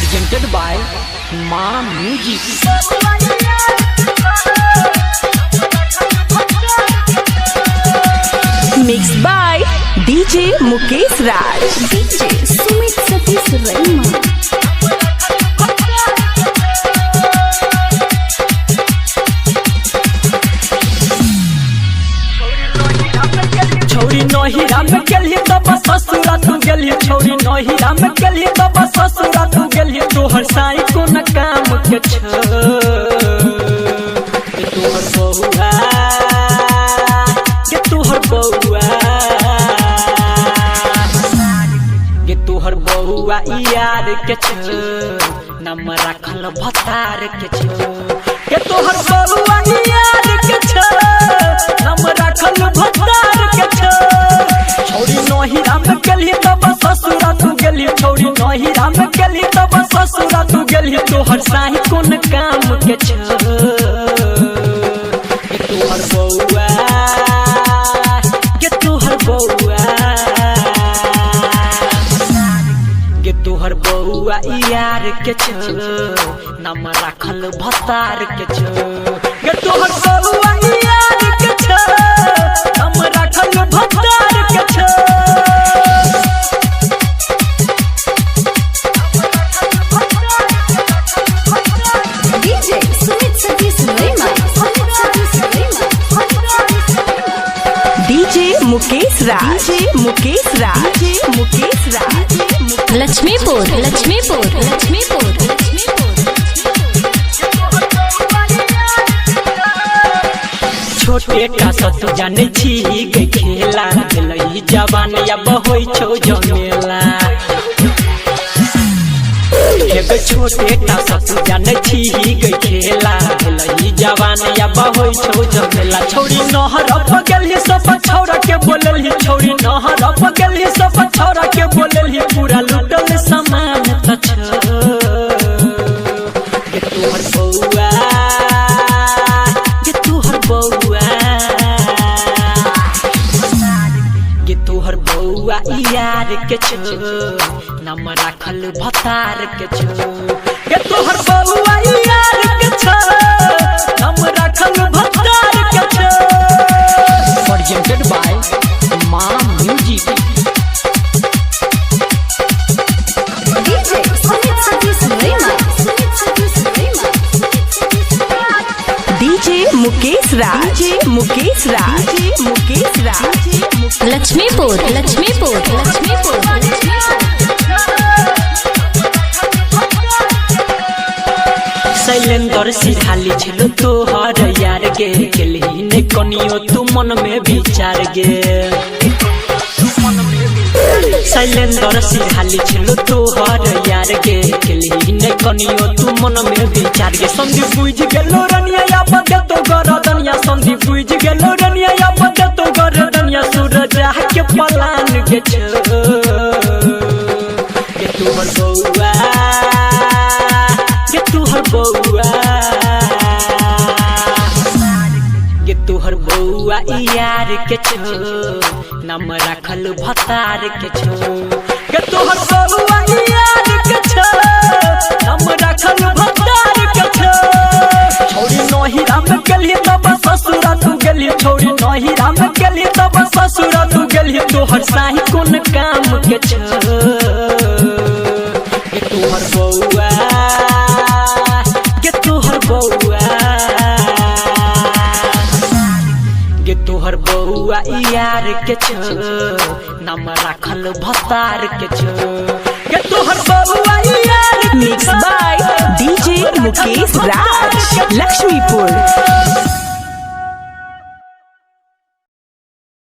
presented by Ma Music. Mixed by DJ Mukesh Raj. DJ Sumit Satish Raima. छौरी नहिरा में गेली तब ससुरा तू गेली छौरी नहिरा में गेली तब ससुरा तू गेली तोहर साई कोन काम के छ गे तोहर बहुआ यार के छ नम राखल भतार के छ गे तोहर बहुआ यार के छ नम राखल भतार के छ छौरी नहिरा में गेली तब ससुरा तू गेली छौरी नहिरा में गेली तब ससुरा तू गेली तोहर साही कोन काम के छ तोहर बउआ गे तोहर बउआ गे तोहर बउआ यार के छ नाम राखल भतार के छ गे तोहर बउआ यार के छ नाम राखल भतार के छ DJ Sumit Satish Raima. DJ Mukesh Raj. DJ Mukesh Raj. DJ Mukesh Raj. Lakshmipur. छोटे का सतु जाने छी गे खेला दिलई जवान या बहोई छौ जमेला एगो छोटे का सतु जाने छी गे खेला दिलई जवान या बहोई छौ जमेला छौरी नहर प गेली सब छौरा के बोलली छौरी नहर प गेली सब छौरा के बोलली पूरा लुटल सामान त छ गे तोहर बउआ गे तोहर बउआ गे तोहर बउआ यार के छ नाम राखल भतार के छ गे तोहर बउआ यार के छ नाम राखल भतार के छ presented by Ma Music. DJ Sumit Satish Raima. DJ Mukesh Raj. DJ Mukesh Raj. DJ Mukesh Raj. Lakshmipur. Shailendra सिखाली छलो तोहर यार गे गेली ने कनियो तू मन में विचार गे शैलेंद्र सिखाली छलो तोहर यार गे गेली ने कनियो तू मन में विचार गे संदीप बुझ गेलो रनिया या बदे तो गरदनिया संदीप बुझ गेलो रनिया या बदे तो गरदनिया सूरज के पलान गे छ गे तोहर बउआ गे तोहर बउआ गे तोहर बउआ यार के छ नाम राखल भतार के छ गे तोहर बउआ यार के छ नाम राखल भतार के छ छौरी नहिरा में गेली तब ससुरा तू गेली छौरी नहिरा में गेली तब ससुरा तू गेली तोहर साही कोन काम के छ गे तोहर बउआ गे तोहर बउआ गे तोहर बउआ यार के छ नाम राखल भतार के छ गे तोहर बउआ यार Mixed by DJ Mukesh Raj. Lakshmipur.